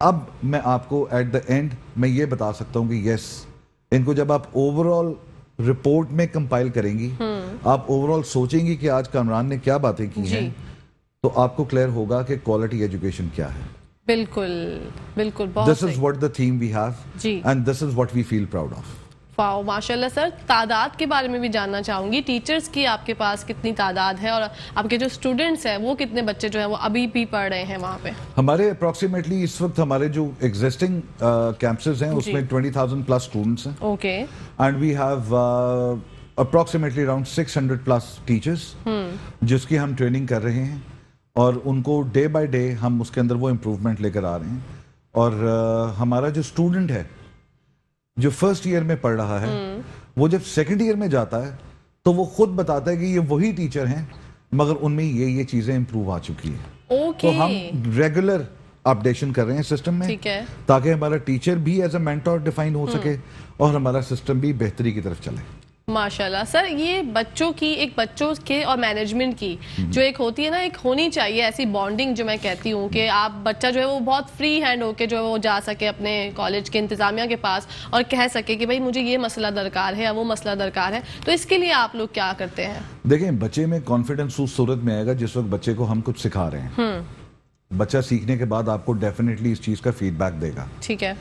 اب میں آپ کو ایٹ دا اینڈ میں یہ بتا سکتا ہوں کہ یس, ان کو جب آپ اوور آل رپورٹ میں کمپائل کریں گی, آپ اوور آل سوچیں گی کہ آج کامران نے کیا باتیں کی ہیں, تو آپ کو کلیئر ہوگا کہ کوالٹی ایجوکیشن کیا ہے. بالکل بالکل بہت This is what the theme we have, G and this is what we feel proud of. واو ماشاء اللہ سر تعداد کے بارے میں بھی جاننا چاہوں گی ٹیچرز کی آپ کے پاس کتنی تعداد ہے اور آپ کے جو اسٹوڈنٹس ہیں وہ کتنے بچے جو ہیں وہ ابھی بھی پڑھ رہے ہیں وہاں پہ ہمارے اپروکسیمیٹلی اس وقت ہمارے جو ایگزسٹنگ کیمپسز ہیں اس میں 20,000 پلس اسٹوڈنٹس ہیں okay and we have approximately around 600 plus teachers جس کی ہم ٹریننگ کر رہے ہیں اور ان کو ڈے بائی ڈے ہم اس کے اندر وہ امپروومنٹ لے کر آ رہے ہیں اور ہمارا جو اسٹوڈنٹ ہے جو فرسٹ ایئر میں پڑھ رہا ہے وہ جب سیکنڈ ایئر میں جاتا ہے تو وہ خود بتاتا ہے کہ یہ وہی ٹیچر ہیں مگر ان میں یہ چیزیں امپروو آ چکی ہیں تو ہم ریگولر اپڈیشن کر رہے ہیں سسٹم میں ٹھیک ہے تاکہ ہمارا ٹیچر بھی ایز اے مینٹور ڈیفائن ہو سکے اور ہمارا سسٹم بھی بہتری کی طرف چلے ماشاءاللہ سر یہ بچوں کے اور مینجمنٹ کی جو ایک ہوتی ہے نا ایک ہونی چاہیے ایسی بانڈنگ جو میں کہتی ہوں کہ آپ بچہ جو ہے وہ بہت فری ہینڈ ہو کے جو ہے وہ جا سکے اپنے کالج کے انتظامیہ کے پاس اور کہہ سکے کہ بھائی مجھے یہ مسئلہ درکار ہے یا وہ مسئلہ درکار ہے تو اس کے لیے آپ لوگ کیا کرتے ہیں دیکھیں بچے میں کانفیڈنس اس صورت میں آئے گا جس وقت بچے کو ہم کچھ سکھا رہے ہیں بچہ سیکھنے کے بعد آپ کو ڈیفینیٹلی اس چیز کا فیڈ بیک دے گا ٹھیک ہے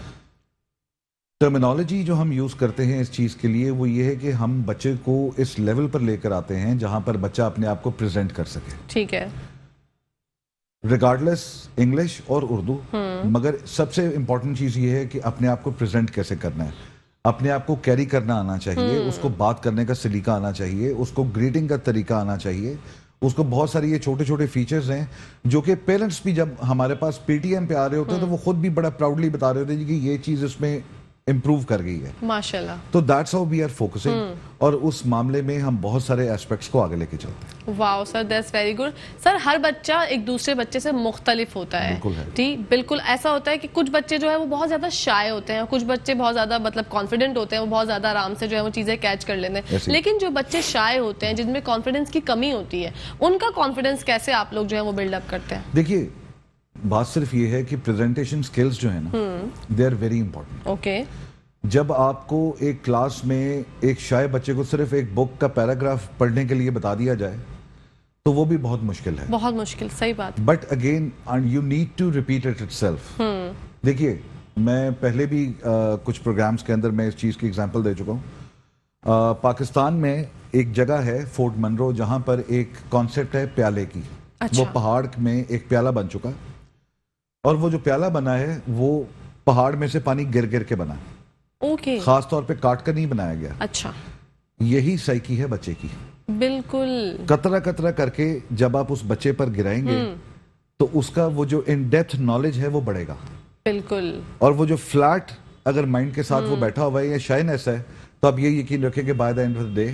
ٹرمینالوجی جو ہم یوز کرتے ہیں اس چیز کے لیے وہ یہ ہے کہ ہم بچے کو اس لیول پر لے کر آتے ہیں جہاں پر بچہ اپنے آپ کو پریزنٹ کر سکے ٹھیک ہے ریگارڈلیس انگلش اور اردو مگر سب سے امپورٹنٹ چیز یہ ہے کہ اپنے آپ کو پریزنٹ کیسے کرنا ہے اپنے آپ کو کیری کرنا آنا چاہیے اس کو بات کرنے کا سلیقہ آنا چاہیے اس کو گریٹنگ کا طریقہ آنا چاہیے اس کو بہت ساری یہ چھوٹے چھوٹے فیچرز ہیں جو کہ پیرنٹس بھی جب ہمارے پاس پی ٹی ایم پہ آ رہے ہوتے ہیں تو وہ خود بھی بڑا پراؤڈلی بتا رہے ہوتے ہیں کہ یہ چیز اس میں امپروو کر گئی ہے ماشاءاللہ تو that's how we are focusing اور اس معاملے میں ہم بہت سارے ایسپیکٹس کو آگے لے کے چلتے ہیں واو سر دیٹس ویری گڈ سر ہر بچہ ایک دوسرے بچے سے مختلف ہوتا ہے ٹھیک بالکل ایسا ہوتا ہے کہ کچھ بچے جو ہے وہ بہت زیادہ شائع ہوتے ہیں کچھ بچے بہت زیادہ مطلب کانفیڈنٹ ہوتے ہیں وہ بہت زیادہ آرام سے جو ہے وہ چیزیں کیچ کر لیتے ہیں لیکن جو بچے شائع ہوتے ہیں جن میں کانفیڈنس کی کمی ہوتی ہے ان کا کانفیڈنس کیسے آپ لوگ جو ہے وہ بلڈ اپ کرتے ہیں دیکھیے بات صرف یہ ہے کہ پریزنٹیشن سکلز جو ہیں نا they are very important okay جب آپ کو ایک کلاس میں ایک شائع بچے کو صرف ایک بک کا پیراگراف پڑھنے کے لیے بتا دیا جائے تو وہ بھی بہت مشکل ہے بہت مشکل صحیح بات but again you need to repeat itself دیکھیے میں پہلے بھی کچھ پروگرامز کے اندر میں اس چیز کی اگزامپل دے چکا ہوں پاکستان میں ایک جگہ ہے فورٹ منرو جہاں پر ایک کانسیپٹ ہے پیالے کی وہ پہاڑ میں ایک پیالہ بن چکا اور وہ جو پیالہ بنا ہے وہ پہاڑ میں سے پانی گر گر کے بنا ہے خاص طور پہ کاٹ کر نہیں بنایا گیا اچھا یہی سائیکی ہے بچے کی بالکل قطرہ قطرہ کر کے جب آپ اس بچے پر گرائیں گے تو اس کا وہ جو ان ڈیپتھ نالج ہے وہ بڑھے گا بالکل اور وہ جو فلیٹ اگر مائنڈ کے ساتھ وہ بیٹھا ہوا ہے یا شائنس ہے تو آپ یہ یقین رکھیں کہ by the and of the day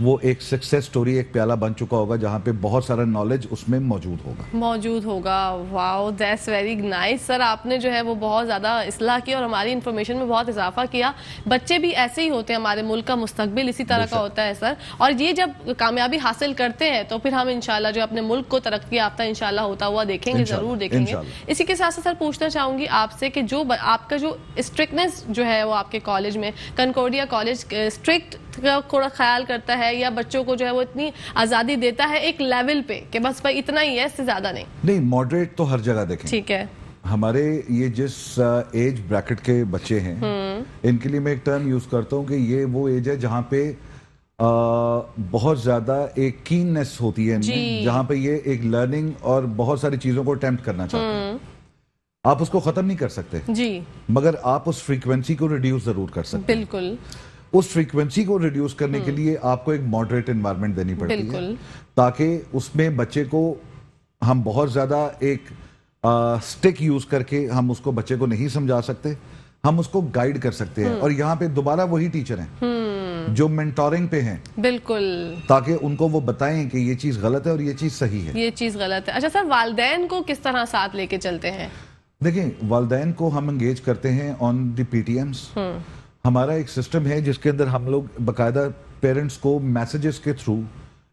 وہ ایک سکسیس سٹوری ایک پیالہ بن چکا ہوگا جہاں پہ بہت سارا نالج اس میں موجود ہوگا واو دیٹس ویری نائس سر آپ نے جو ہے وہ بہت زیادہ اصلاح کی اور ہماری انفارمیشن میں بہت اضافہ کیا بچے بھی ایسے ہی ہوتے ہیں ہمارے ملک کا مستقبل اسی طرح کا ہوتا ہے سر اور یہ جب کامیابی حاصل کرتے ہیں تو پھر ہم انشاءاللہ جو اپنے ملک کو ترقی یافتہ انشاءاللہ ہوتا ہوا دیکھیں گے ضرور دیکھیں گے اسی کے ساتھ سر پوچھنا چاہوں گی آپ سے کہ جو آپ کا جو اسٹرکٹنس جو ہے وہ آپ کے کالج میں کنکورڈیا کالج اسٹرکٹ تھوڑا خیال کرتا ہے یا بچوں کو جو ہے وہ اتنی آزادی دیتا ہے ایک لیول پہ کہ بس بھائی اتنا ہی ہے اس سے زیادہ نہیں ماڈریٹ تو ہر جگہ دیکھیں ٹھیک ہے ہمارے یہ جس ایج بریکٹ کے بچے ہیں ان کے لیے میں ایک ٹرم یوز کرتا ہوں کہ یہ وہ ایج ہے جہاں پہ بہت زیادہ ایک کیننس ہوتی ہے جہاں پہ یہ ایک لرننگ اور بہت ساری چیزوں کو اٹیمپٹ کرنا چاہتے ہیں آپ اس کو ختم نہیں کر سکتے مگر آپ اس فریکوینسی کو ریڈیوس ضرور کر سکتے بالکل اس فریکوینسی کو ریڈیوس کرنے کے لیے آپ کو ایک ماڈریٹ انوائرمنٹ دینی پڑتی ہے تاکہ اس میں بچے کو ہم بہت زیادہ ایک سٹک یوز کر کے ہم اس کو بچے کو نہیں سمجھا سکتے ہم اس کو گائیڈ کر سکتے ہیں اور یہاں پہ دوبارہ وہی ٹیچر ہیں جو مینٹورنگ پہ ہیں بالکل تاکہ ان کو وہ بتائیں کہ یہ چیز غلط ہے اور یہ چیز صحیح ہے یہ چیز غلط ہے اچھا سر والدین کو کس طرح ساتھ لے کے چلتے ہیں دیکھیں والدین کو ہم انگیج کرتے ہیں آن دی پی ٹی ایمز ہمارا ایک سسٹم ہے جس کے اندر ہم لوگ باقاعدہ پیرنٹس کو میسیجز کے تھرو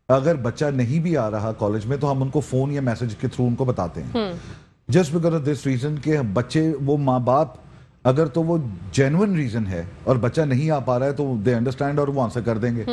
اگر بچہ نہیں بھی آ رہا کالج میں تو ہم ان کو فون یا میسیج کے تھرو ان کو بتاتے ہیں just because of this reason کہ بچے وہ ماں باپ اگر تو وہ جینوئن ریزن ہے اور بچہ نہیں آ پا رہا ہے تو دے انڈرسٹینڈ اور وہ آنسر کر دیں گے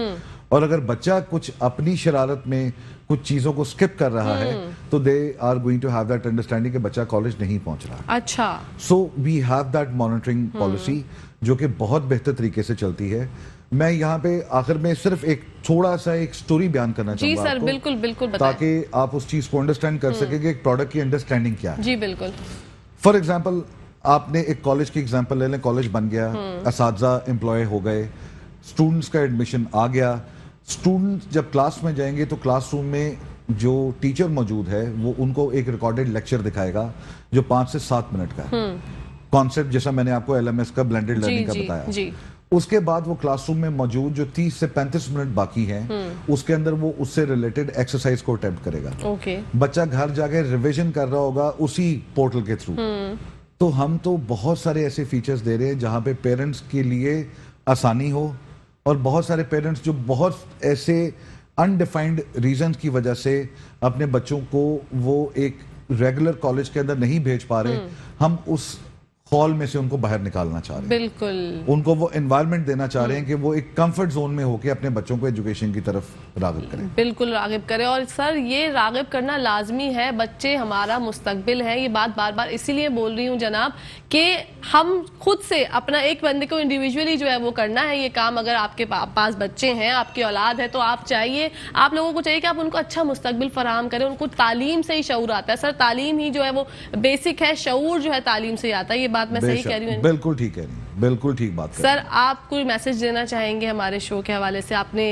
اور اگر بچہ کچھ اپنی شرارت میں کچھ چیزوں کو سکپ کر رہا ہے تو they are going to have that understanding کہ بچہ کالج نہیں پہنچ رہا. اچھا. So we have that monitoring policy جو کہ بہت بہتر طریقے سے چلتی ہے. میں یہاں پہ آخر میں صرف ایک تھوڑا سا ایک سٹوری بیان کرنا چاہوں گا جی سر, بالکل بالکل بتائیں تاکہ آپ اس چیز کو انڈرسٹینڈ کر سکیں کہ ایک پروڈکٹ کی انڈرسٹینڈنگ کیا ہے. جی بالکل. فار ایگزامپل آپ نے ایک کالج کی ایگزامپل لے لیں, کالج بن گیا, اساتذہ امپلائی ہو گئے, اسٹوڈنٹس کا ایڈمیشن آ گیا. اسٹوڈنٹ جب کلاس میں جائیں گے تو کلاس روم میں جو ٹیچر موجود ہے وہ ان کو ایک ریکارڈڈ لیکچر دکھائے گا جو 5 سے 7 منٹ کا ہے. کانسیپٹ جیسا میں نے آپ کو LMS کا بلینڈڈ لرننگ کا بتایا. اس کے بعد وہ کلاس روم میں موجود جو 30 سے 35 منٹ باقی ہیں اس کے اندر وہ اس سے ریلیٹڈ ایکسرسائز کو اٹیمپٹ کرے گا. بچہ گھر جا کے ریویژن کر رہا ہوگا اسی پورٹل کے تھرو. تو ہم تو بہت سارے ایسے فیچرز دے رہے ہیں جہاں پہ پیرنٹس کے لیے آسانی ہو, اور بہت سارے پیرنٹس جو بہت ایسے انڈیفائنڈ ریزنز کی وجہ سے اپنے بچوں کو وہ ایک ریگولر کالج کے اندر نہیں بھیج پا رہے, ہم اس خول میں سے ان کو باہر نکالنا چاہ رہے ہیں. بالکل. ان کو وہ انوائرمنٹ دینا چاہ رہے ہیں کہ وہ ایک کمفرٹ زون میں ہو کے اپنے بچوں کو ایجوکیشن کی طرف راغب کریں. بالکل راغب کریں. اور سر یہ راغب کرنا لازمی ہے, بچے ہمارا مستقبل ہے. یہ بات بار بار اسی لیے بول رہی ہوں جناب کہ ہم خود سے اپنا ایک بندے کو انڈیویجولی جو ہے وہ کرنا ہے یہ کام. اگر آپ کے پاس بچے ہیں, آپ کی اولاد ہے, تو آپ لوگوں کو چاہیے کہ آپ ان کو اچھا مستقبل فراہم کریں. ان کو تعلیم سے ہی شعور آتا ہے. سر تعلیم ہی جو ہے وہ بیسک ہے, شعور جو ہے تعلیم سے ہی آتا ہے. یہ بات میں صحیح کہہ رہی ہوں؟ بالکل ٹھیک کہہ رہی ہیں, بالکل ٹھیک بات. سر آپ کوئی میسج دینا چاہیں گے ہمارے شو کے حوالے سے؟ آپ نے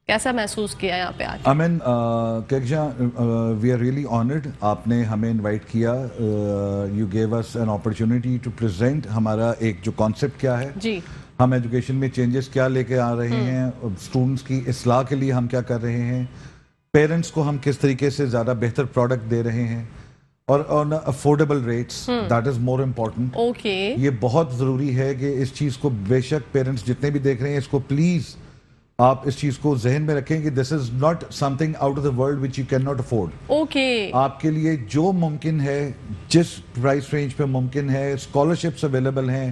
کیسا محسوس کیا یہاں پہ آج؟ امین کیکجا, وی آر ریئلی آنرڈ. آپ نے ہمیں انوائٹ کیا, you gave us an opportunity to present ہمارا ایک جو کانسیپٹ کیا ہے, جی ہم ایجوکیشن میں چینجز کیا لے کے آ رہے ہیں, اسٹوڈنٹس کی اصلاح کے لیے ہم کیا کر رہے ہیں, پیرنٹس کو ہم کس طریقے سے زیادہ بہتر پروڈکٹ دے رہے ہیں, اور on affordable rates. That is more important. یہ بہت ضروری ہے کہ اس چیز کو بے شک پیرنٹس جتنے بھی دیکھ رہے ہیں اس کو پلیز آپ اس چیز کو ذہن میں رکھیں کہ this is not something out of the world which you can not afford. آپ کے لیے جو ممکن ہے, جس پرائس رینج پہ ممکن ہے, اسکالرشپس اویلیبل ہیں,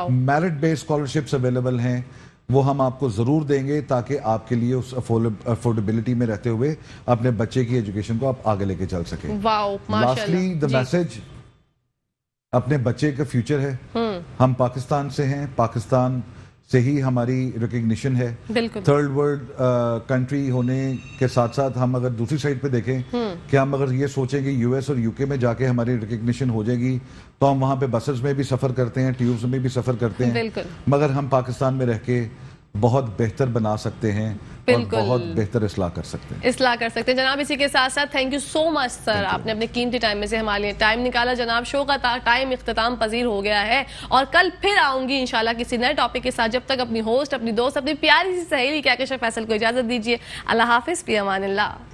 میرٹ بیسڈ اسکالرشپس اویلیبل ہیں, وہ ہم آپ کو ضرور دیں گے تاکہ آپ کے لیے اس افورڈیبلٹی میں رہتے ہوئے اپنے بچے کی ایجوکیشن کو آپ آگے لے کے چل سکیں. لاسٹلی دا میسج, اپنے بچے کا فیوچر ہے. ہم پاکستان سے ہیں, پاکستان سے ہی ہماری ریکگنیشن ہے. تھرڈ ورلڈ کنٹری ہونے کے ساتھ ساتھ ہم اگر دوسری سائڈ پہ دیکھیں کہ ہم اگر یہ سوچیں کہ US اور UK میں جا کے ہماری ریکگنیشن ہو جائے گی تو ہم وہاں پہ بسز میں بھی سفر کرتے ہیں, ٹیوبز میں بھی سفر کرتے ہیں, مگر ہم پاکستان میں رہ کے بہت بہتر بنا سکتے ہیں اور بہت بہتر اصلاح کر سکتے ہیں. جناب اسی کے ساتھ ساتھ تھینک یو سو مچ سر, آپ نے اپنے قیمتی ٹائم میں سے ہمارے لیے ٹائم نکالا. جناب شو کا ٹائم اختتام پذیر ہو گیا ہے, اور کل پھر آؤں گی انشاءاللہ کسی نئے ٹاپک کے ساتھ. جب تک اپنی ہوسٹ, اپنی دوست, اپنی پیاری سی سہیلی کہکشاں فیصل کو اجازت دیجیے. اللہ حافظ, فی امان اللہ.